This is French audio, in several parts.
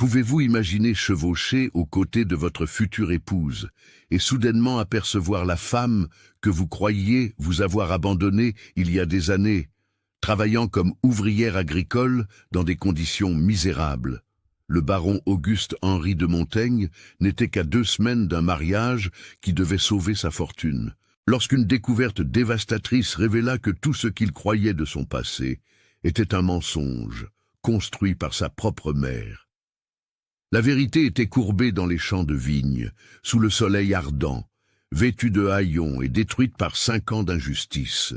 Pouvez-vous imaginer chevaucher aux côtés de votre future épouse et soudainement apercevoir la femme que vous croyiez vous avoir abandonnée il y a des années, travaillant comme ouvrière agricole dans des conditions misérables? Le baron Auguste-Henri de Montaigne n'était qu'à 2 semaines d'un mariage qui devait sauver sa fortune, lorsqu'une découverte dévastatrice révéla que tout ce qu'il croyait de son passé était un mensonge, construit par sa propre mère. La vérité était courbée dans les champs de vigne, sous le soleil ardent, vêtue de haillons et détruite par 5 ans d'injustice.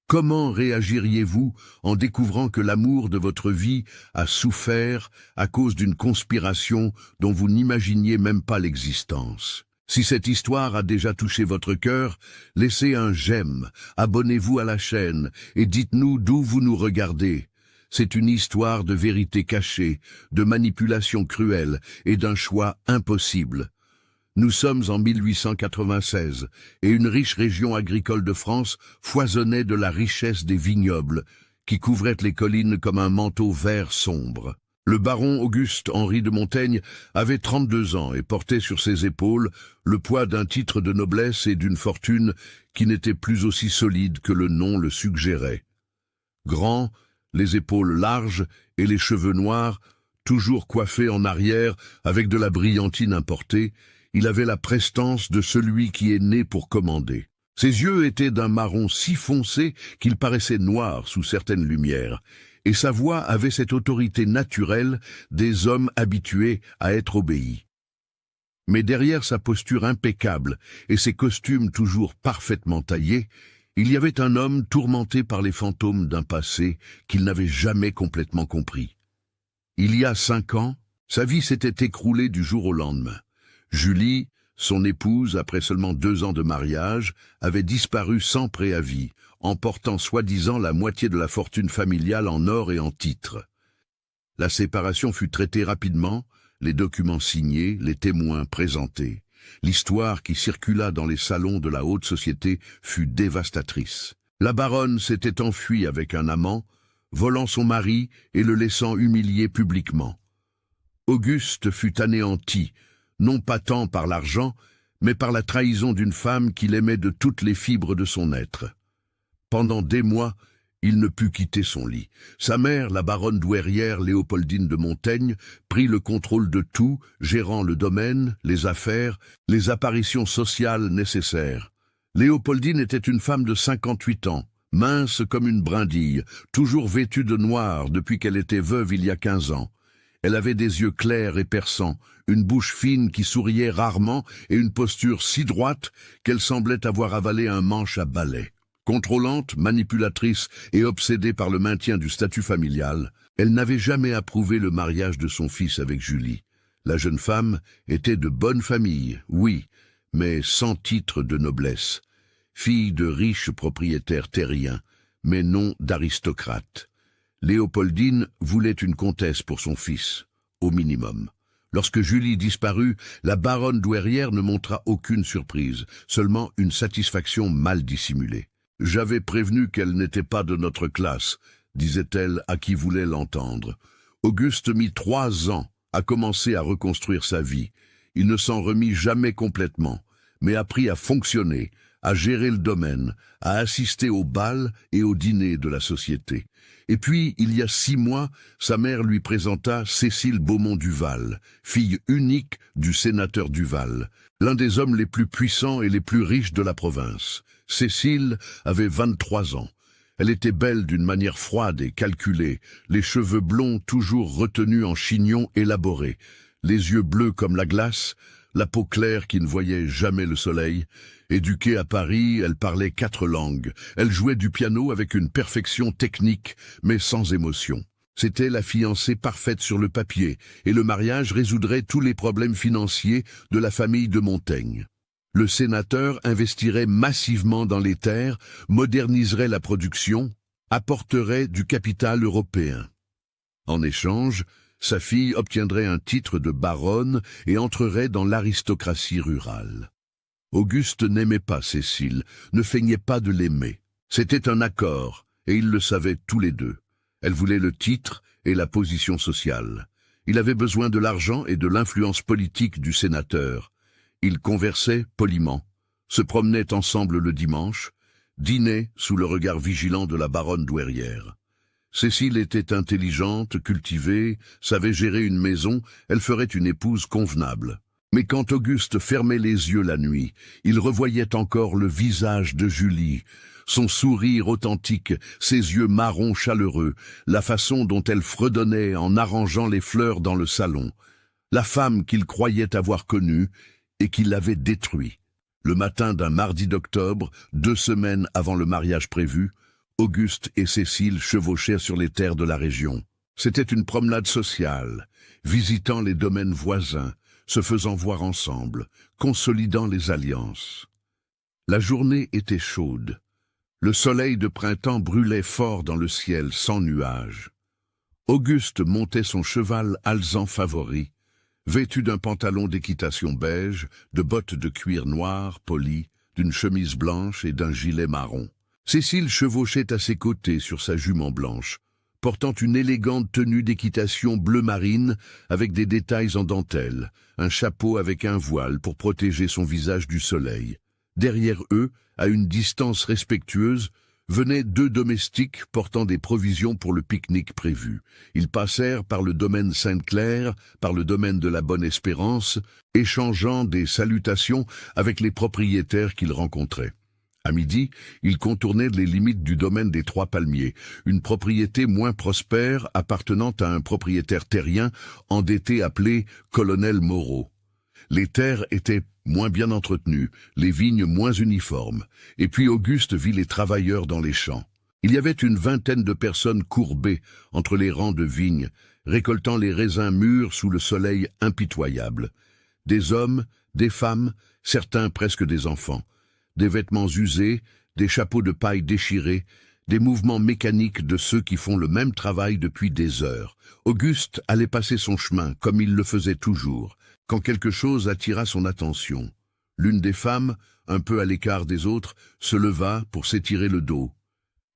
Comment réagiriez-vous en découvrant que l'amour de votre vie a souffert à cause d'une conspiration dont vous n'imaginiez même pas l'existence? Si cette histoire a déjà touché votre cœur, laissez un j'aime, abonnez-vous à la chaîne et dites-nous d'où vous nous regardez. C'est une histoire de vérité cachée, de manipulation cruelle et d'un choix impossible. Nous sommes en 1896 et une riche région agricole de France foisonnait de la richesse des vignobles qui couvraient les collines comme un manteau vert sombre. Le baron Auguste-Henri de Montaigne avait 32 ans et portait sur ses épaules le poids d'un titre de noblesse et d'une fortune qui n'était plus aussi solide que le nom le suggérait. Grand, les épaules larges et les cheveux noirs, toujours coiffés en arrière avec de la brillantine importée, il avait la prestance de celui qui est né pour commander. Ses yeux étaient d'un marron si foncé qu'il paraissait noir sous certaines lumières, et sa voix avait cette autorité naturelle des hommes habitués à être obéis. Mais derrière sa posture impeccable et ses costumes toujours parfaitement taillés, il y avait un homme tourmenté par les fantômes d'un passé qu'il n'avait jamais complètement compris. Il y a 5 ans, sa vie s'était écroulée du jour au lendemain. Julie, son épouse, après seulement 2 ans de mariage, avait disparu sans préavis, emportant soi-disant la moitié de la fortune familiale en or et en titres. La séparation fut traitée rapidement, les documents signés, les témoins présentés. L'histoire qui circula dans les salons de la haute société fut dévastatrice. La baronne s'était enfuie avec un amant, volant son mari et le laissant humilier publiquement. Auguste fut anéanti, non pas tant par l'argent, mais par la trahison d'une femme qu'il aimait de toutes les fibres de son être. Pendant des mois, il ne put quitter son lit. Sa mère, la baronne douairière Léopoldine de Montaigne, prit le contrôle de tout, gérant le domaine, les affaires, les apparitions sociales nécessaires. Léopoldine était une femme de 58 ans, mince comme une brindille, toujours vêtue de noir depuis qu'elle était veuve il y a 15 ans. Elle avait des yeux clairs et perçants, une bouche fine qui souriait rarement et une posture si droite qu'elle semblait avoir avalé un manche à balai. Contrôlante, manipulatrice et obsédée par le maintien du statut familial, elle n'avait jamais approuvé le mariage de son fils avec Julie. La jeune femme était de bonne famille, oui, mais sans titre de noblesse. Fille de riches propriétaires terriens, mais non d'aristocrates. Léopoldine voulait une comtesse pour son fils, au minimum. Lorsque Julie disparut, la baronne douairière ne montra aucune surprise, seulement une satisfaction mal dissimulée. « J'avais prévenu qu'elle n'était pas de notre classe », disait-elle à qui voulait l'entendre. Auguste mit 3 ans à commencer à reconstruire sa vie. Il ne s'en remit jamais complètement, mais apprit à fonctionner, à gérer le domaine, à assister aux bals et aux dîners de la société. Et puis, il y a 6 mois, sa mère lui présenta Cécile Beaumont-Duval, fille unique du sénateur Duval, l'un des hommes les plus puissants et les plus riches de la province. Cécile avait 23 ans. Elle était belle d'une manière froide et calculée, les cheveux blonds toujours retenus en chignon élaboré, les yeux bleus comme la glace, la peau claire qui ne voyait jamais le soleil. Éduquée à Paris, elle parlait 4 langues. Elle jouait du piano avec une perfection technique, mais sans émotion. C'était la fiancée parfaite sur le papier, et le mariage résoudrait tous les problèmes financiers de la famille de Montaigne. Le sénateur investirait massivement dans les terres, moderniserait la production, apporterait du capital européen. En échange, sa fille obtiendrait un titre de baronne et entrerait dans l'aristocratie rurale. Auguste n'aimait pas Cécile, ne feignait pas de l'aimer. C'était un accord, et ils le savaient tous les deux. Elle voulait le titre et la position sociale. Il avait besoin de l'argent et de l'influence politique du sénateur. Ils conversaient poliment, se promenaient ensemble le dimanche, dînaient sous le regard vigilant de la baronne douairière. Cécile était intelligente, cultivée, savait gérer une maison, elle ferait une épouse convenable. Mais quand Auguste fermait les yeux la nuit, il revoyait encore le visage de Julie, son sourire authentique, ses yeux marrons chaleureux, la façon dont elle fredonnait en arrangeant les fleurs dans le salon, la femme qu'il croyait avoir connue et qui l'avait détruit. Le matin d'un mardi d'octobre, 2 semaines avant le mariage prévu, Auguste et Cécile chevauchèrent sur les terres de la région. C'était une promenade sociale, visitant les domaines voisins, se faisant voir ensemble, consolidant les alliances. La journée était chaude. Le soleil de printemps brûlait fort dans le ciel sans nuages. Auguste montait son cheval alezan favori, vêtu d'un pantalon d'équitation beige, de bottes de cuir noir polies, d'une chemise blanche et d'un gilet marron. Cécile chevauchait à ses côtés sur sa jument blanche, portant une élégante tenue d'équitation bleu marine avec des détails en dentelle, un chapeau avec un voile pour protéger son visage du soleil. Derrière eux, à une distance respectueuse, venaient 2 domestiques portant des provisions pour le pique-nique prévu. Ils passèrent par le domaine Sainte-Claire, par le domaine de la Bonne-Espérance, échangeant des salutations avec les propriétaires qu'ils rencontraient. À midi, ils contournaient les limites du domaine des 3 Palmiers, une propriété moins prospère appartenant à un propriétaire terrien endetté appelé Colonel Moreau. Les terres étaient moins bien entretenues, les vignes moins uniformes, et puis Auguste vit les travailleurs dans les champs. Il y avait une 20aine de personnes courbées entre les rangs de vignes, récoltant les raisins mûrs sous le soleil impitoyable. Des hommes, des femmes, certains presque des enfants. Des vêtements usés, des chapeaux de paille déchirés, des mouvements mécaniques de ceux qui font le même travail depuis des heures. Auguste allait passer son chemin, comme il le faisait toujours, quand quelque chose attira son attention. L'une des femmes, un peu à l'écart des autres, se leva pour s'étirer le dos.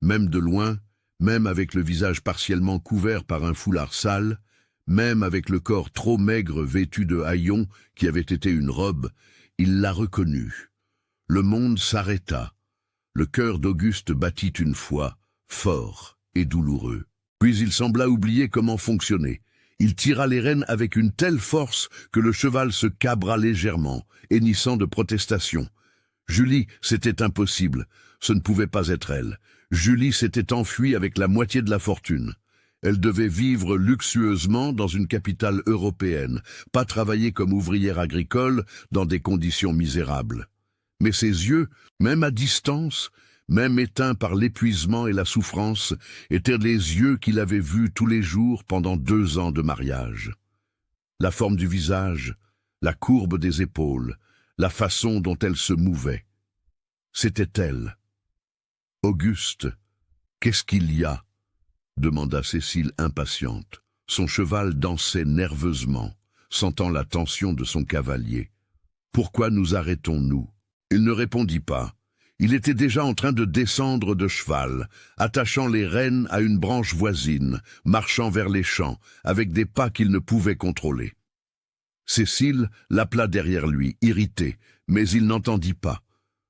Même de loin, même avec le visage partiellement couvert par un foulard sale, même avec le corps trop maigre vêtu de haillons qui avait été une robe, il la reconnut. Le monde s'arrêta. Le cœur d'Auguste battit une fois, fort et douloureux. Puis il sembla oublier comment fonctionner. Il tira les rênes avec une telle force que le cheval se cabra légèrement, hennissant de protestation. Julie, c'était impossible. Ce ne pouvait pas être elle. Julie s'était enfuie avec la moitié de la fortune. Elle devait vivre luxueusement dans une capitale européenne, pas travailler comme ouvrière agricole dans des conditions misérables. Mais ses yeux, même à distance, même éteints par l'épuisement et la souffrance, étaient les yeux qu'il avait vus tous les jours pendant 2 ans de mariage. La forme du visage, la courbe des épaules, la façon dont elle se mouvait. C'était elle. « Auguste, qu'est-ce qu'il y a ?» demanda Cécile impatiente. Son cheval dansait nerveusement, sentant la tension de son cavalier. « Pourquoi nous arrêtons-nous » Il ne répondit pas. Il était déjà en train de descendre de cheval, attachant les rênes à une branche voisine, marchant vers les champs, avec des pas qu'il ne pouvait contrôler. Cécile l'appela derrière lui, irritée, mais il n'entendit pas.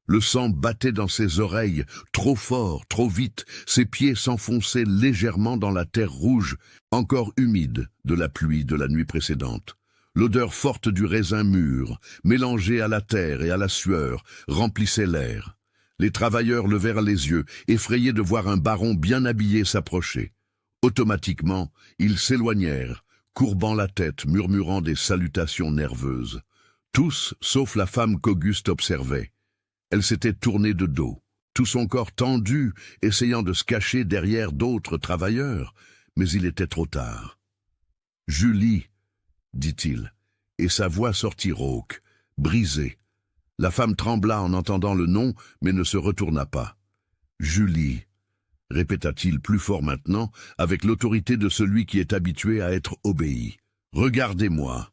Le sang battait dans ses oreilles, trop fort, trop vite, ses pieds s'enfonçaient légèrement dans la terre rouge, encore humide de la pluie de la nuit précédente. L'odeur forte du raisin mûr, mélangée à la terre et à la sueur, remplissait l'air. Les travailleurs levèrent les yeux, effrayés de voir un baron bien habillé s'approcher. Automatiquement, ils s'éloignèrent, courbant la tête, murmurant des salutations nerveuses. Tous, sauf la femme qu'Auguste observait. Elle s'était tournée de dos, tout son corps tendu, essayant de se cacher derrière d'autres travailleurs, mais il était trop tard. « Julie !» dit-il, et sa voix sortit rauque, brisée. La femme trembla en entendant le nom, mais ne se retourna pas. « Julie !» répéta-t-il plus fort maintenant, avec l'autorité de celui qui est habitué à être obéi. « Regardez-moi !»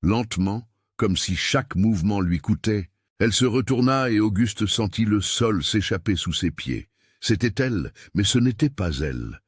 Lentement, comme si chaque mouvement lui coûtait, elle se retourna et Auguste sentit le sol s'échapper sous ses pieds. C'était elle, mais ce n'était pas elle.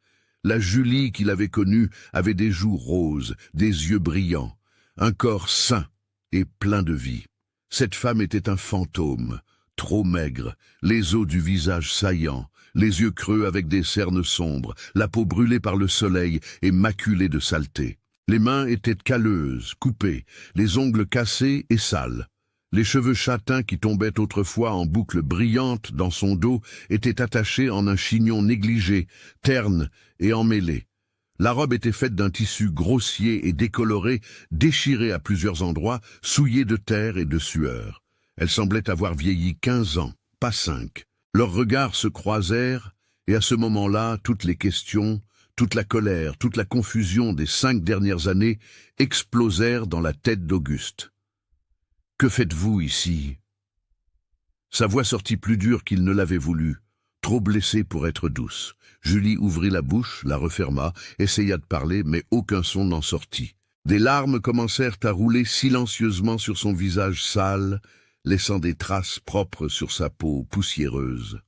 La Julie qu'il avait connue avait des joues roses, des yeux brillants, un corps sain et plein de vie. Cette femme était un fantôme, trop maigre, les os du visage saillants, les yeux creux avec des cernes sombres, la peau brûlée par le soleil et maculée de saleté. Les mains étaient calleuses, coupées, les ongles cassés et sales. Les cheveux châtains qui tombaient autrefois en boucles brillantes dans son dos étaient attachés en un chignon négligé, terne et emmêlé. La robe était faite d'un tissu grossier et décoloré, déchiré à plusieurs endroits, souillé de terre et de sueur. Elle semblait avoir vieilli 15 ans, pas 5. Leurs regards se croisèrent, et à ce moment-là, toutes les questions, toute la colère, toute la confusion des 5 dernières années explosèrent dans la tête d'Auguste. « Que faites-vous ici ?» Sa voix sortit plus dure qu'il ne l'avait voulu, trop blessée pour être douce. Julie ouvrit la bouche, la referma, essaya de parler, mais aucun son n'en sortit. Des larmes commencèrent à rouler silencieusement sur son visage sale, laissant des traces propres sur sa peau poussiéreuse.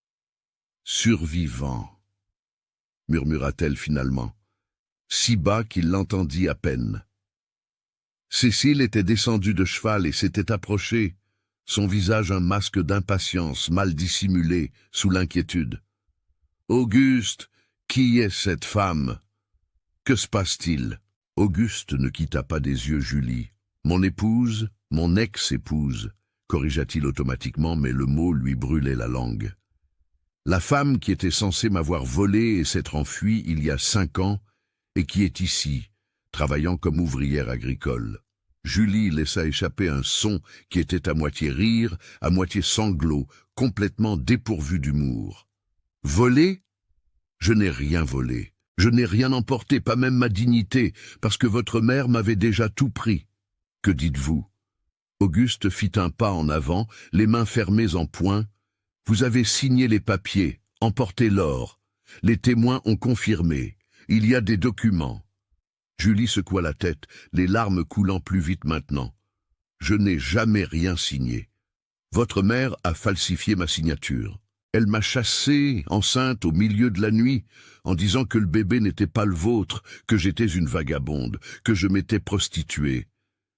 « Survivant », murmura-t-elle finalement, si bas qu'il l'entendit à peine. Cécile était descendue de cheval et s'était approchée, son visage un masque d'impatience mal dissimulé sous l'inquiétude. « Auguste, qui est cette femme? Que se passe-t-il » Auguste ne quitta pas des yeux Julie. « Mon épouse, mon ex-épouse », corrigea-t-il automatiquement, mais le mot lui brûlait la langue. « La femme qui était censée m'avoir volé et s'être enfuie il y a 5 ans, et qui est ici, travaillant comme ouvrière agricole. » Julie laissa échapper un son qui était à moitié rire, à moitié sanglot, complètement dépourvu d'humour. « Volé? Je n'ai rien volé. Je n'ai rien emporté, pas même ma dignité, parce que votre mère m'avait déjà tout pris. Que dites-vous » Auguste fit un pas en avant, les mains fermées en poing. « Vous avez signé les papiers, emporté l'or. Les témoins ont confirmé. Il y a des documents. » Julie secoua la tête, les larmes coulant plus vite maintenant. « Je n'ai jamais rien signé. Votre mère a falsifié ma signature. Elle m'a chassée, enceinte, au milieu de la nuit, en disant que le bébé n'était pas le vôtre, que j'étais une vagabonde, que je m'étais prostituée.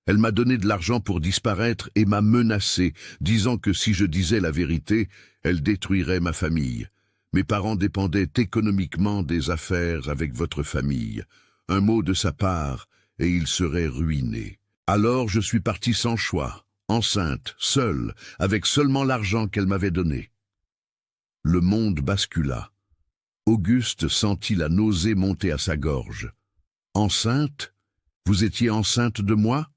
Elle m'a donné de l'argent pour disparaître et m'a menacée, disant que si je disais la vérité, elle détruirait ma famille. Mes parents dépendaient économiquement des affaires avec votre famille. Un mot de sa part, et ils seraient ruinés. Alors je suis partie sans choix, enceinte, seule, avec seulement l'argent qu'elle m'avait donné. » Le monde bascula. Auguste sentit la nausée monter à sa gorge. « Enceinte? Vous étiez enceinte de moi?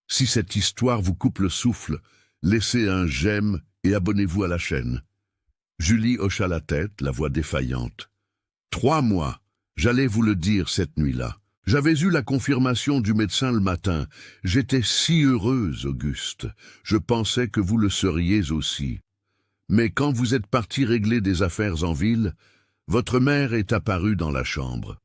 Si cette histoire vous coupe le souffle, laissez un j'aime et abonnez-vous à la chaîne. » Julie hocha la tête, la voix défaillante. « 3 mois. J'allais vous le dire cette nuit-là. J'avais eu la confirmation du médecin le matin. J'étais si heureuse, Auguste. Je pensais que vous le seriez aussi. Mais quand vous êtes parti régler des affaires en ville, votre mère est apparue dans la chambre.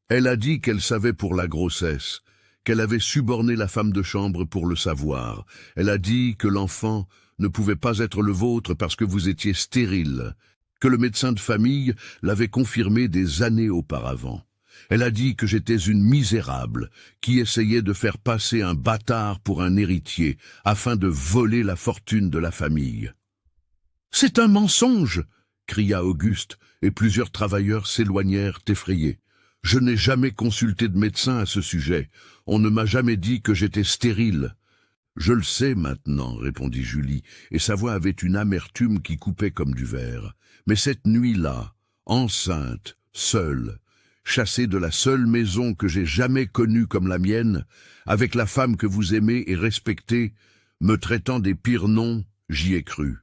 Elle a dit qu'elle savait pour la grossesse, qu'elle avait suborné la femme de chambre pour le savoir. Elle a dit que l'enfant ne pouvait pas être le vôtre parce que vous étiez stérile, que le médecin de famille l'avait confirmé des années auparavant. Elle a dit que j'étais une misérable qui essayait de faire passer un bâtard pour un héritier afin de voler la fortune de la famille. « C'est un mensonge !» cria Auguste, et plusieurs travailleurs s'éloignèrent effrayés. « Je n'ai jamais consulté de médecin à ce sujet. On ne m'a jamais dit que j'étais stérile. » « Je le sais maintenant, » répondit Julie, et sa voix avait une amertume qui coupait comme du verre. « Mais cette nuit-là, enceinte, seule, chassée de la seule maison que j'ai jamais connue comme la mienne, avec la femme que vous aimez et respectez, me traitant des pires noms, j'y ai cru.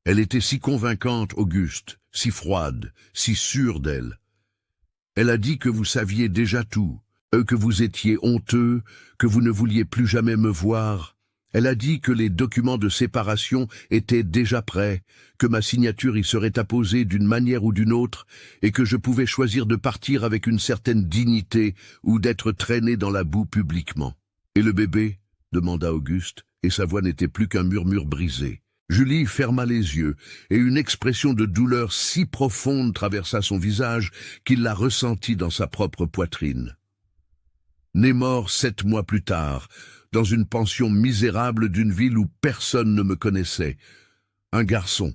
Elle était si convaincante, Auguste, si froide, si sûre d'elle. Elle a dit que vous saviez déjà tout, que vous étiez honteux, que vous ne vouliez plus jamais me voir. Elle a dit que les documents de séparation étaient déjà prêts, que ma signature y serait apposée d'une manière ou d'une autre, et que je pouvais choisir de partir avec une certaine dignité ou d'être traîné dans la boue publiquement. « Et le bébé ?» demanda Auguste, et sa voix n'était plus qu'un murmure brisé. Julie ferma les yeux, et une expression de douleur si profonde traversa son visage qu'il la ressentit dans sa propre poitrine. Né mort 7 mois plus tard, dans une pension misérable d'une ville où personne ne me connaissait. Un garçon.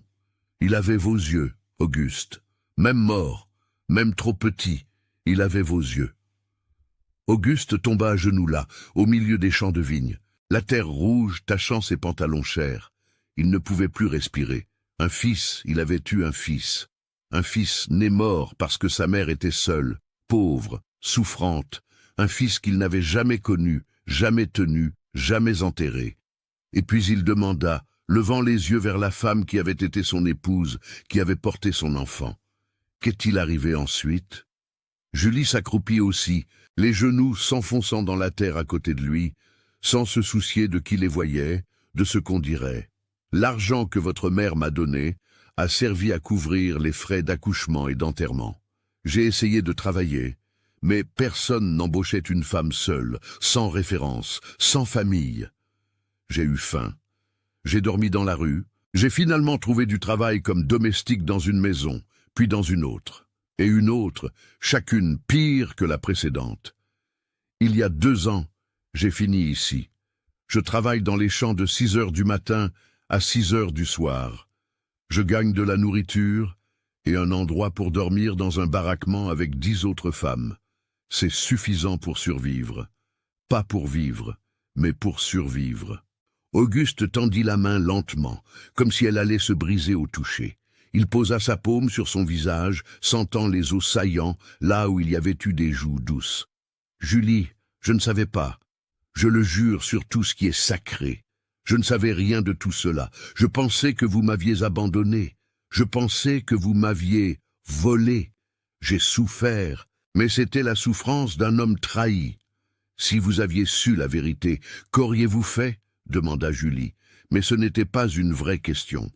Il avait vos yeux, Auguste. Même mort, même trop petit, il avait vos yeux. Auguste tomba à genoux là, au milieu des champs de vigne, la terre rouge tachant ses pantalons chers. Il ne pouvait plus respirer. Un fils, il avait eu un fils. Un fils né mort parce que sa mère était seule, pauvre, souffrante. Un fils qu'il n'avait jamais connu, jamais tenu, jamais enterré. Et puis il demanda, levant les yeux vers la femme qui avait été son épouse, qui avait porté son enfant. Qu'est-il arrivé ensuite? Julie s'accroupit aussi, les genoux s'enfonçant dans la terre à côté de lui, sans se soucier de qui les voyait, de ce qu'on dirait. L'argent que votre mère m'a donné a servi à couvrir les frais d'accouchement et d'enterrement. J'ai essayé de travailler, mais personne n'embauchait une femme seule, sans référence, sans famille. J'ai eu faim. J'ai dormi dans la rue. J'ai finalement trouvé du travail comme domestique dans une maison, puis dans une autre. Et une autre, chacune pire que la précédente. Il y a 2 ans, j'ai fini ici. Je travaille dans les champs de 6 heures du matin à 6 heures du soir. Je gagne de la nourriture et un endroit pour dormir dans un baraquement avec 10 autres femmes. C'est suffisant pour survivre. Pas pour vivre, mais pour survivre. Auguste tendit la main lentement, comme si elle allait se briser au toucher. Il posa sa paume sur son visage, sentant les os saillants, là où il y avait eu des joues douces. « Julie, je ne savais pas. Je le jure sur tout ce qui est sacré. Je ne savais rien de tout cela. Je pensais que vous m'aviez abandonné. Je pensais que vous m'aviez volé. J'ai souffert, mais c'était la souffrance d'un homme trahi. Si vous aviez su la vérité, qu'auriez-vous fait ? Demanda Julie. Mais ce n'était pas une vraie question.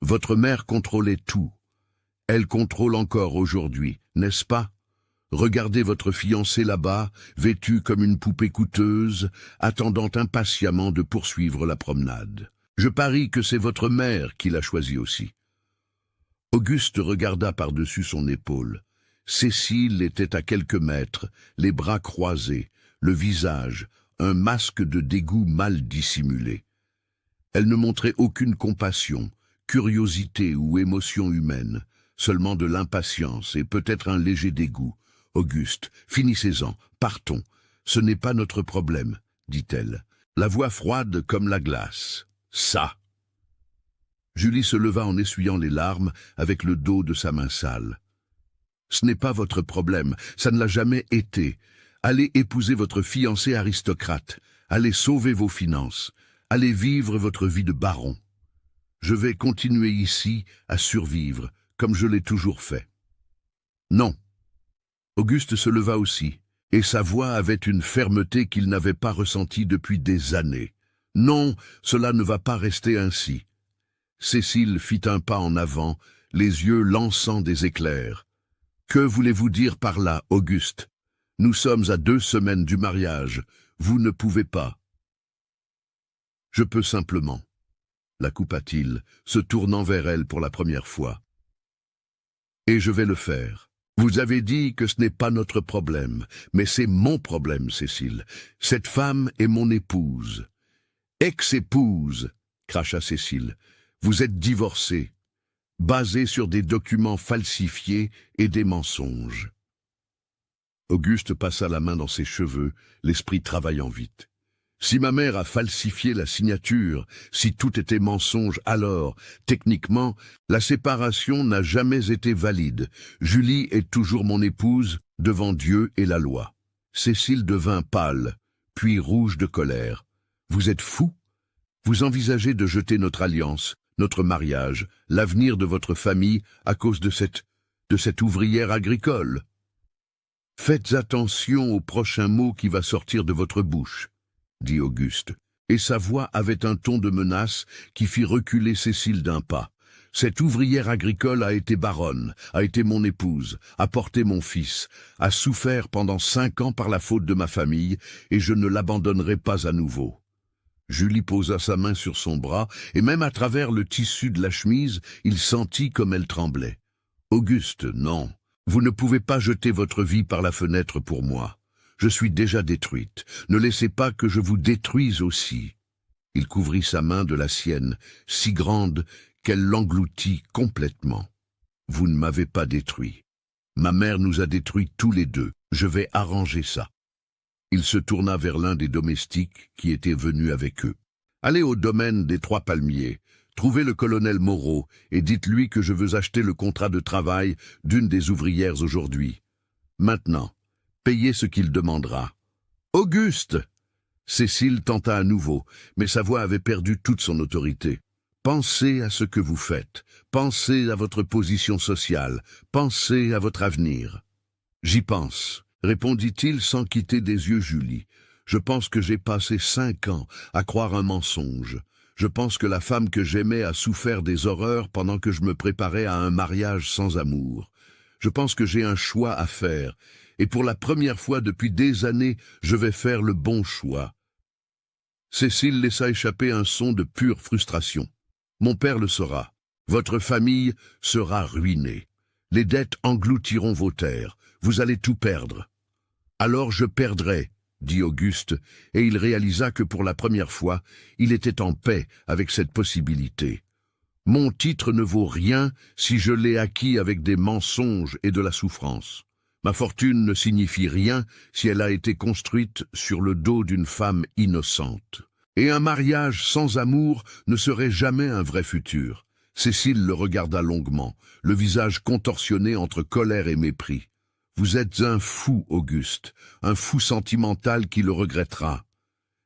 Votre mère contrôlait tout. Elle contrôle encore aujourd'hui, n'est-ce pas ? Regardez votre fiancé là-bas, vêtue comme une poupée coûteuse, attendant impatiemment de poursuivre la promenade. Je parie que c'est votre mère qui l'a choisi aussi. Auguste regarda par-dessus son épaule. Cécile était à quelques mètres, les bras croisés, le visage, un masque de dégoût mal dissimulé. Elle ne montrait aucune compassion, curiosité ou émotion humaine, seulement de l'impatience et peut-être un léger dégoût. « Auguste, finissez-en, partons. Ce n'est pas notre problème, » dit-elle, la voix froide comme la glace. « Ça !» Julie se leva en essuyant les larmes avec le dos de sa main sale. « Ce n'est pas votre problème, ça ne l'a jamais été. Allez épouser votre fiancé aristocrate, allez sauver vos finances, allez vivre votre vie de baron. Je vais continuer ici à survivre, comme je l'ai toujours fait. » Non. Auguste se leva aussi, et sa voix avait une fermeté qu'il n'avait pas ressentie depuis des années. Non, cela ne va pas rester ainsi. Cécile fit un pas en avant, les yeux lançant des éclairs. Que voulez-vous dire par là, Auguste? Nous sommes à 2 semaines du mariage. Vous ne pouvez pas. Je peux simplement, la coupa-t-il, se tournant vers elle pour la première fois. Et je vais le faire. Vous avez dit que ce n'est pas notre problème, mais c'est mon problème, Cécile. Cette femme est mon épouse. Ex-épouse, cracha Cécile. Vous êtes divorcés, basés sur des documents falsifiés et des mensonges. Auguste passa la main dans ses cheveux, l'esprit travaillant vite. Si ma mère a falsifié la signature, si tout était mensonge, alors, techniquement, la séparation n'a jamais été valide. Julie est toujours mon épouse, devant Dieu et la loi. Cécile devint pâle, puis rouge de colère. Vous êtes fou? Vous envisagez de jeter notre alliance, notre mariage, l'avenir de votre famille à cause de cette ouvrière agricole? Faites attention au prochain mot qui va sortir de votre bouche, dit Auguste, et sa voix avait un ton de menace qui fit reculer Cécile d'un pas. Cette ouvrière agricole a été baronne, a été mon épouse, a porté mon fils, a souffert pendant 5 ans par la faute de ma famille, et je ne l'abandonnerai pas à nouveau. Julie posa sa main sur son bras, et même à travers le tissu de la chemise, il sentit comme elle tremblait. « Auguste, non, vous ne pouvez pas jeter votre vie par la fenêtre pour moi. Je suis déjà détruite. Ne laissez pas que je vous détruise aussi. » Il couvrit sa main de la sienne, si grande qu'elle l'engloutit complètement. « Vous ne m'avez pas détruit. Ma mère nous a détruits tous les deux. Je vais arranger ça. » Il se tourna vers l'un des domestiques qui était venu avec eux. « Allez au domaine des Trois Palmiers, trouvez le colonel Moreau et dites-lui que je veux acheter le contrat de travail d'une des ouvrières aujourd'hui. Maintenant, payez ce qu'il demandera. »« Auguste !» Cécile tenta à nouveau, mais sa voix avait perdu toute son autorité. « Pensez à ce que vous faites, pensez à votre position sociale, pensez à votre avenir. »« J'y pense. » répondit-il sans quitter des yeux Julie. « Je pense que j'ai passé 5 ans à croire un mensonge. Je pense que la femme que j'aimais a souffert des horreurs pendant que je me préparais à un mariage sans amour. Je pense que j'ai un choix à faire, et pour la première fois depuis des années, je vais faire le bon choix. » Cécile laissa échapper un son de pure frustration. « Mon père le saura. Votre famille sera ruinée. Les dettes engloutiront vos terres. Vous allez tout perdre. » « Alors je perdrai, » dit Auguste, et il réalisa que pour la première fois, il était en paix avec cette possibilité. « Mon titre ne vaut rien si je l'ai acquis avec des mensonges et de la souffrance. Ma fortune ne signifie rien si elle a été construite sur le dos d'une femme innocente. Et un mariage sans amour ne serait jamais un vrai futur. » Cécile le regarda longuement, le visage contorsionné entre colère et mépris. « Vous êtes un fou, Auguste, un fou sentimental qui le regrettera. »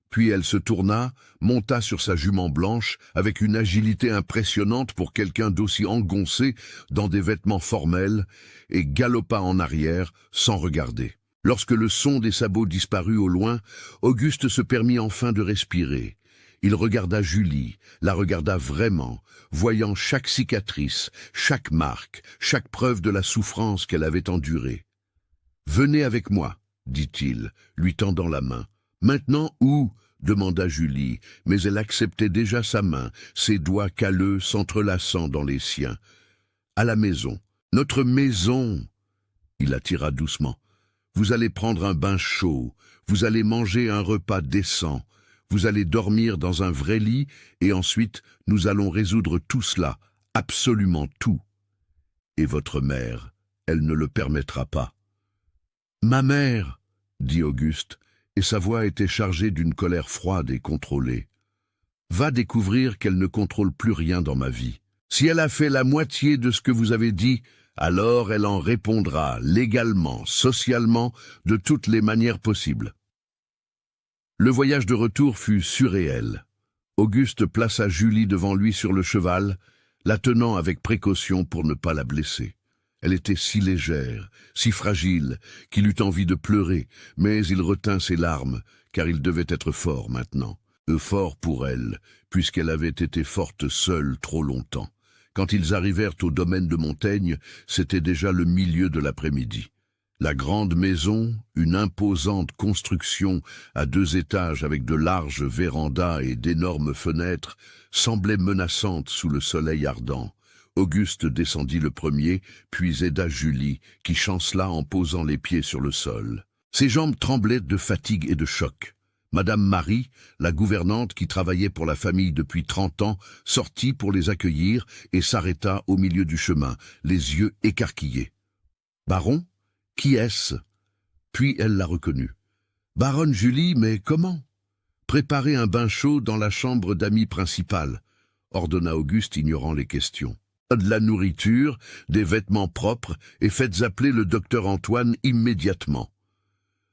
Puis elle se tourna, monta sur sa jument blanche avec une agilité impressionnante pour quelqu'un d'aussi engoncé dans des vêtements formels et galopa en arrière sans regarder. Lorsque le son des sabots disparut au loin, Auguste se permit enfin de respirer. Il regarda Julie, la regarda vraiment, voyant chaque cicatrice, chaque marque, chaque preuve de la souffrance qu'elle avait endurée. « Venez avec moi, » dit-il, lui tendant la main. « Maintenant où ?» demanda Julie, mais elle acceptait déjà sa main, ses doigts calleux s'entrelaçant dans les siens. « À la maison. Notre maison !» Il la tira doucement. « Vous allez prendre un bain chaud, vous allez manger un repas décent, vous allez dormir dans un vrai lit, et ensuite nous allons résoudre tout cela, absolument tout. Et votre mère, elle ne le permettra pas. »« Ma mère !» dit Auguste, et sa voix était chargée d'une colère froide et contrôlée. « Va découvrir qu'elle ne contrôle plus rien dans ma vie. Si elle a fait la moitié de ce que vous avez dit, alors elle en répondra légalement, socialement, de toutes les manières possibles. » Le voyage de retour fut surréel. Auguste plaça Julie devant lui sur le cheval, la tenant avec précaution pour ne pas la blesser. Elle était si légère, si fragile, qu'il eut envie de pleurer, mais il retint ses larmes, car il devait être fort maintenant. Fort pour elle, puisqu'elle avait été forte seule trop longtemps. Quand ils arrivèrent au domaine de Montaigne, c'était déjà le milieu de l'après-midi. La grande maison, une imposante construction à 2 étages avec de larges vérandas et d'énormes fenêtres, semblait menaçante sous le soleil ardent. Auguste descendit le premier, puis aida Julie, qui chancela en posant les pieds sur le sol. Ses jambes tremblaient de fatigue et de choc. Madame Marie, la gouvernante qui travaillait pour la famille depuis 30 ans, sortit pour les accueillir et s'arrêta au milieu du chemin, les yeux écarquillés. « Baron ? Qui est-ce » Puis elle la reconnut. « Baronne Julie, mais comment ?»« Préparez un bain chaud dans la chambre d'ami principale, » ordonna Auguste, ignorant les questions. « De la nourriture, des vêtements propres, et faites appeler le docteur Antoine immédiatement. »«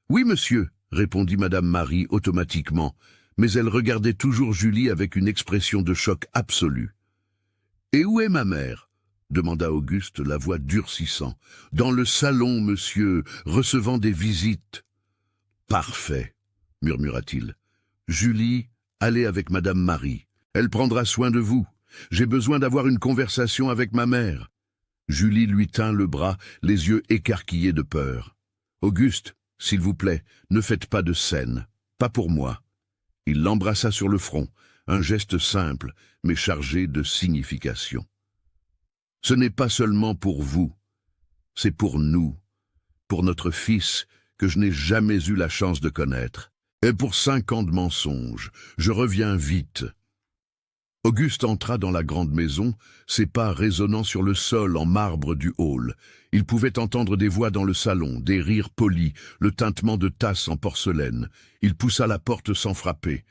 Oui, monsieur, » répondit Madame Marie automatiquement, mais elle regardait toujours Julie avec une expression de choc absolu. « Et où est ma mère ?» demanda Auguste, la voix durcissant. « Dans le salon, monsieur, recevant des visites. »« Parfait, » murmura-t-il. « Julie, allez avec Madame Marie. Elle prendra soin de vous. J'ai besoin d'avoir une conversation avec ma mère. » Julie lui tint le bras, les yeux écarquillés de peur. « Auguste, s'il vous plaît, ne faites pas de scène. Pas pour moi. » Il l'embrassa sur le front, un geste simple, mais chargé de signification. « Ce n'est pas seulement pour vous, c'est pour nous, pour notre fils que je n'ai jamais eu la chance de connaître. Et pour 5 ans de mensonges, je reviens vite. » Auguste entra dans la grande maison, ses pas résonnant sur le sol en marbre du hall. Il pouvait entendre des voix dans le salon, des rires polis, le tintement de tasses en porcelaine. Il poussa la porte sans frapper.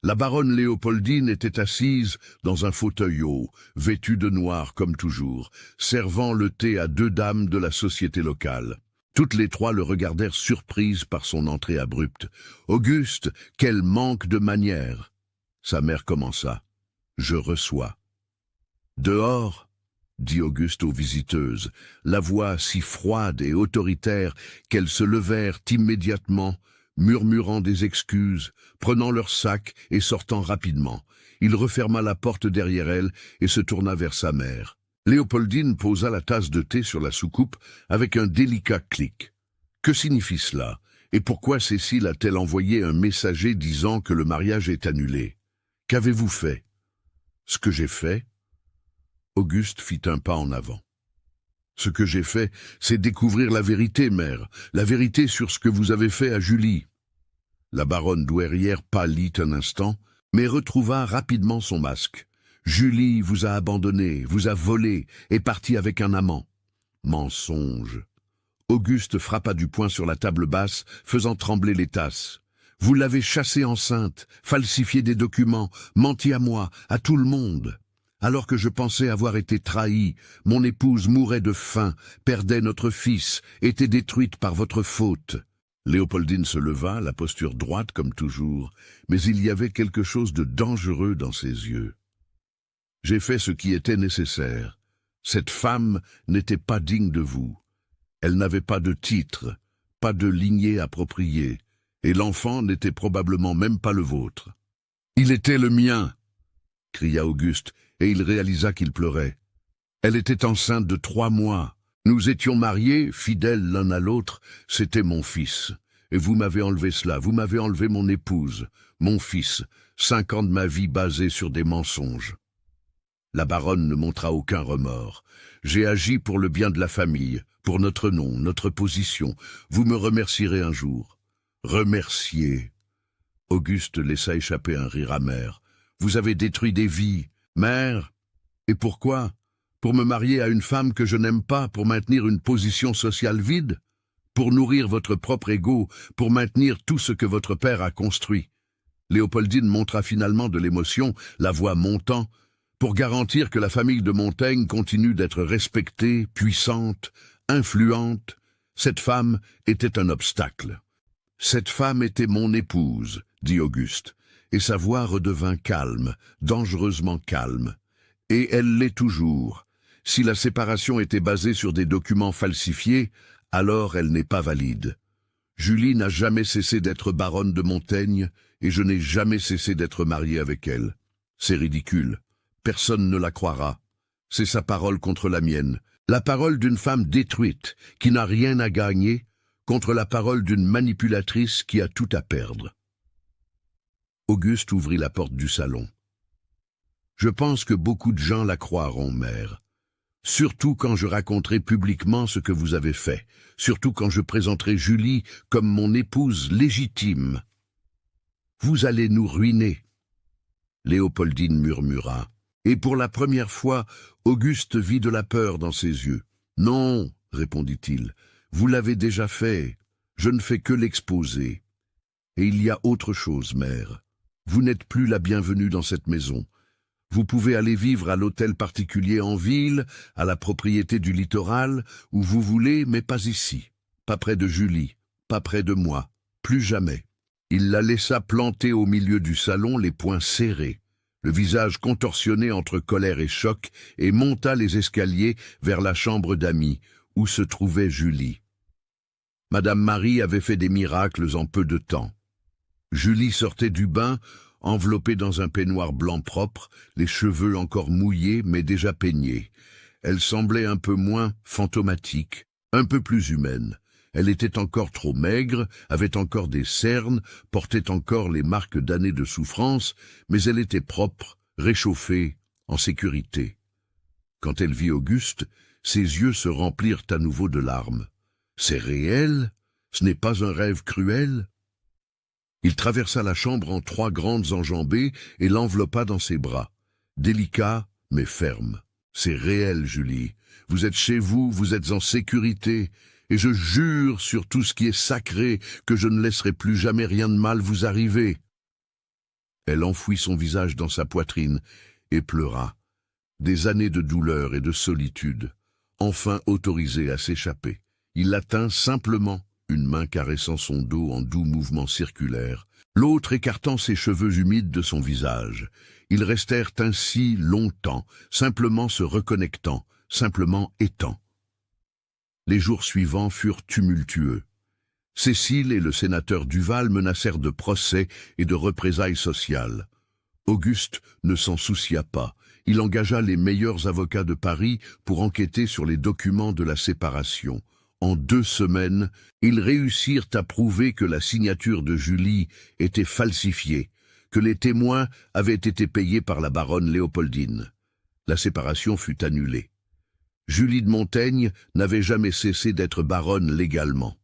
La baronne Léopoldine était assise dans un fauteuil haut, vêtue de noir comme toujours, servant le thé à 2 dames de la société locale. Toutes les 3 le regardèrent surprises par son entrée abrupte. « Auguste, quel manque de manières !» Sa mère commença. « Je reçois. »« Dehors !» dit Auguste aux visiteuses, la voix si froide et autoritaire qu'elles se levèrent immédiatement, murmurant des excuses, prenant leur sac et sortant rapidement. Il referma la porte derrière elle et se tourna vers sa mère. Léopoldine posa la tasse de thé sur la soucoupe avec un délicat clic. Que signifie cela? Et pourquoi Cécile a-t-elle envoyé un messager disant que le mariage est annulé? Qu'avez-vous fait? Ce que j'ai fait? Auguste fit un pas en avant. Ce que j'ai fait, c'est découvrir la vérité, mère, la vérité sur ce que vous avez fait à Julie. La baronne douairière pâlit un instant, mais retrouva rapidement son masque. Julie vous a abandonné, vous a volé, est partie avec un amant. Mensonge. Auguste frappa du poing sur la table basse, faisant trembler les tasses. Vous l'avez chassée enceinte, falsifié des documents, menti à moi, à tout le monde. Alors que je pensais avoir été trahi, mon épouse mourait de faim, perdait notre fils, était détruite par votre faute. Léopoldine se leva, la posture droite comme toujours, mais il y avait quelque chose de dangereux dans ses yeux. J'ai fait ce qui était nécessaire. Cette femme n'était pas digne de vous. Elle n'avait pas de titre, pas de lignée appropriée, et l'enfant n'était probablement même pas le vôtre. « Il était le mien !» cria Auguste, et il réalisa qu'il pleurait. Elle était enceinte de 3 mois. Nous étions mariés, fidèles l'un à l'autre, c'était mon fils. Et vous m'avez enlevé cela, vous m'avez enlevé mon épouse, mon fils, 5 ans de ma vie basés sur des mensonges. La baronne ne montra aucun remords. J'ai agi pour le bien de la famille, pour notre nom, notre position. Vous me remercierez un jour. Remercier. Auguste laissa échapper un rire amer. Vous avez détruit des vies, mère. Et pourquoi? Pour me marier à une femme que je n'aime pas, pour maintenir une position sociale vide? Pour nourrir votre propre ego, pour maintenir tout ce que votre père a construit? Léopoldine montra finalement de l'émotion, la voix montant, pour garantir que la famille de Montaigne continue d'être respectée, puissante, influente. Cette femme était un obstacle. Cette femme était mon épouse, dit Auguste, et sa voix redevint calme, dangereusement calme. Et elle l'est toujours. Si la séparation était basée sur des documents falsifiés, alors elle n'est pas valide. Julie n'a jamais cessé d'être baronne de Montaigne, et je n'ai jamais cessé d'être marié avec elle. C'est ridicule. Personne ne la croira. C'est sa parole contre la mienne. La parole d'une femme détruite, qui n'a rien à gagner, contre la parole d'une manipulatrice qui a tout à perdre. Auguste ouvrit la porte du salon. Je pense que beaucoup de gens la croiront, mère. Surtout quand je raconterai publiquement ce que vous avez fait. Surtout quand je présenterai Julie comme mon épouse légitime. Vous allez nous ruiner. Léopoldine murmura. Et pour la première fois, Auguste vit de la peur dans ses yeux. « Non, répondit-il, vous l'avez déjà fait. Je ne fais que l'exposer. Et il y a autre chose, mère. Vous n'êtes plus la bienvenue dans cette maison. Vous pouvez aller vivre à l'hôtel particulier en ville, à la propriété du littoral, où vous voulez, mais pas ici. Pas près de Julie, pas près de moi. Plus jamais. » Il la laissa planter au milieu du salon, les poings serrés, le visage contorsionné entre colère et choc, et monta les escaliers vers la chambre d'amis, où se trouvait Julie. Madame Marie avait fait des miracles en peu de temps. Julie sortait du bain, enveloppée dans un peignoir blanc propre, les cheveux encore mouillés mais déjà peignés. Elle semblait un peu moins fantomatique, un peu plus humaine, Elle était encore trop maigre, avait encore des cernes, portait encore les marques d'années de souffrance, mais elle était propre, réchauffée, en sécurité. Quand elle vit Auguste, ses yeux se remplirent à nouveau de larmes. C'est réel? Ce n'est pas un rêve cruel? Il traversa la chambre en 3 grandes enjambées et l'enveloppa dans ses bras. Délicat, mais ferme. C'est réel, Julie. Vous êtes chez vous, vous êtes en sécurité, et je jure sur tout ce qui est sacré que je ne laisserai plus jamais rien de mal vous arriver. Elle enfouit son visage dans sa poitrine et pleura. Des années de douleur et de solitude, enfin autorisées à s'échapper. Il la tint simplement, une main caressant son dos en doux mouvements circulaires, l'autre écartant ses cheveux humides de son visage. Ils restèrent ainsi longtemps, simplement se reconnectant, simplement étant. Les jours suivants furent tumultueux. Cécile et le sénateur Duval menacèrent de procès et de représailles sociales. Auguste ne s'en soucia pas. Il engagea les meilleurs avocats de Paris pour enquêter sur les documents de la séparation. En 2 semaines, ils réussirent à prouver que la signature de Julie était falsifiée, que les témoins avaient été payés par la baronne Léopoldine. La séparation fut annulée. Julie de Montaigne n'avait jamais cessé d'être baronne légalement.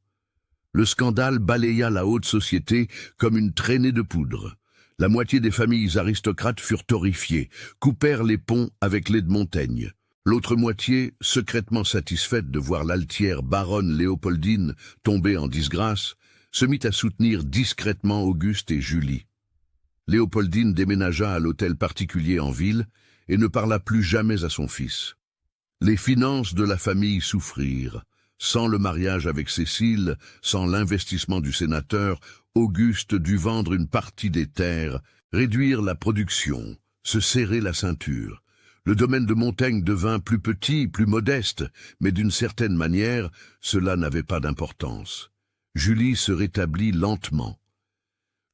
Le scandale balaya la haute société comme une traînée de poudre. La moitié des familles aristocrates furent horrifiées, coupèrent les ponts avec les de Montaigne. L'autre moitié, secrètement satisfaite de voir l'altière baronne Léopoldine tomber en disgrâce, se mit à soutenir discrètement Auguste et Julie. Léopoldine déménagea à l'hôtel particulier en ville et ne parla plus jamais à son fils. Les finances de la famille souffrirent. Sans le mariage avec Cécile, sans l'investissement du sénateur, Auguste dut vendre une partie des terres, réduire la production, se serrer la ceinture. Le domaine de Montaigne devint plus petit, plus modeste, mais d'une certaine manière, cela n'avait pas d'importance. Julie se rétablit lentement.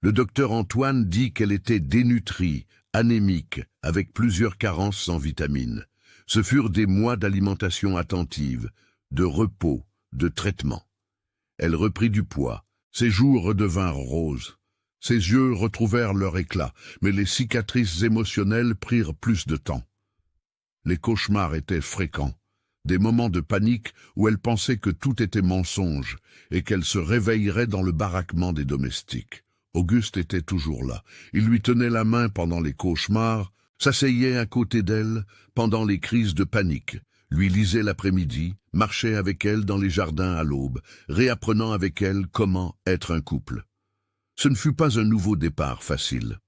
Le docteur Antoine dit qu'elle était dénutrie, anémique, avec plusieurs carences en vitamines. Ce furent des mois d'alimentation attentive, de repos, de traitement. Elle reprit du poids. Ses joues redevinrent roses. Ses yeux retrouvèrent leur éclat, mais les cicatrices émotionnelles prirent plus de temps. Les cauchemars étaient fréquents, des moments de panique où elle pensait que tout était mensonge et qu'elle se réveillerait dans le baraquement des domestiques. Auguste était toujours là. Il lui tenait la main pendant les cauchemars, s'asseyait à côté d'elle pendant les crises de panique, lui lisait l'après-midi, marchait avec elle dans les jardins à l'aube, réapprenant avec elle comment être un couple. Ce ne fut pas un nouveau départ facile.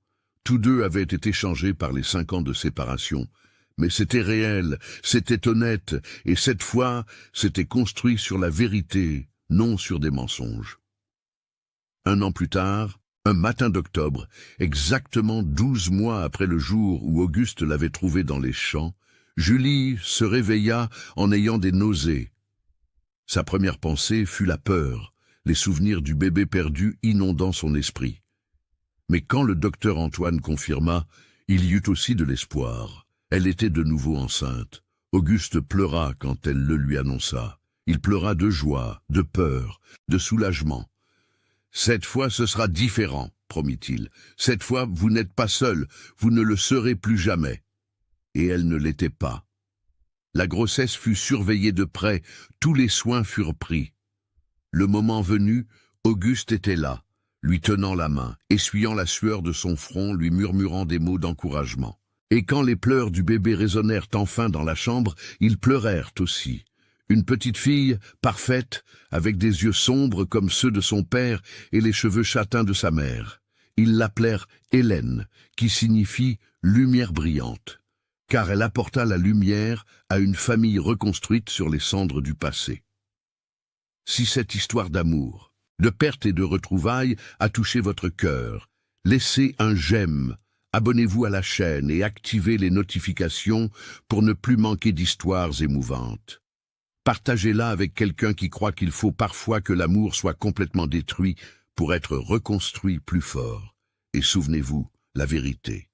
Tous deux avaient été changés par les 5 ans de séparation, mais c'était réel, c'était honnête, et cette fois, c'était construit sur la vérité, non sur des mensonges. 1 an plus tard, un matin d'octobre, exactement 12 mois après le jour où Auguste l'avait trouvée dans les champs, Julie se réveilla en ayant des nausées. Sa première pensée fut la peur, les souvenirs du bébé perdu inondant son esprit. Mais quand le docteur Antoine confirma, il y eut aussi de l'espoir. Elle était de nouveau enceinte. Auguste pleura quand elle le lui annonça. Il pleura de joie, de peur, de soulagement. « Cette fois, ce sera différent, promit-il. Cette fois, vous n'êtes pas seul, vous ne le serez plus jamais. » Et elle ne l'était pas. La grossesse fut surveillée de près, tous les soins furent pris. Le moment venu, Auguste était là, lui tenant la main, essuyant la sueur de son front, lui murmurant des mots d'encouragement. Et quand les pleurs du bébé résonnèrent enfin dans la chambre, ils pleurèrent aussi. Une petite fille, parfaite, avec des yeux sombres comme ceux de son père et les cheveux châtains de sa mère. Ils l'appelèrent Hélène, qui signifie « lumière brillante », car elle apporta la lumière à une famille reconstruite sur les cendres du passé. Si cette histoire d'amour, de perte et de retrouvailles a touché votre cœur, laissez un j'aime, abonnez-vous à la chaîne et activez les notifications pour ne plus manquer d'histoires émouvantes. Partagez-la avec quelqu'un qui croit qu'il faut parfois que l'amour soit complètement détruit pour être reconstruit plus fort. Et souvenez-vous, la vérité.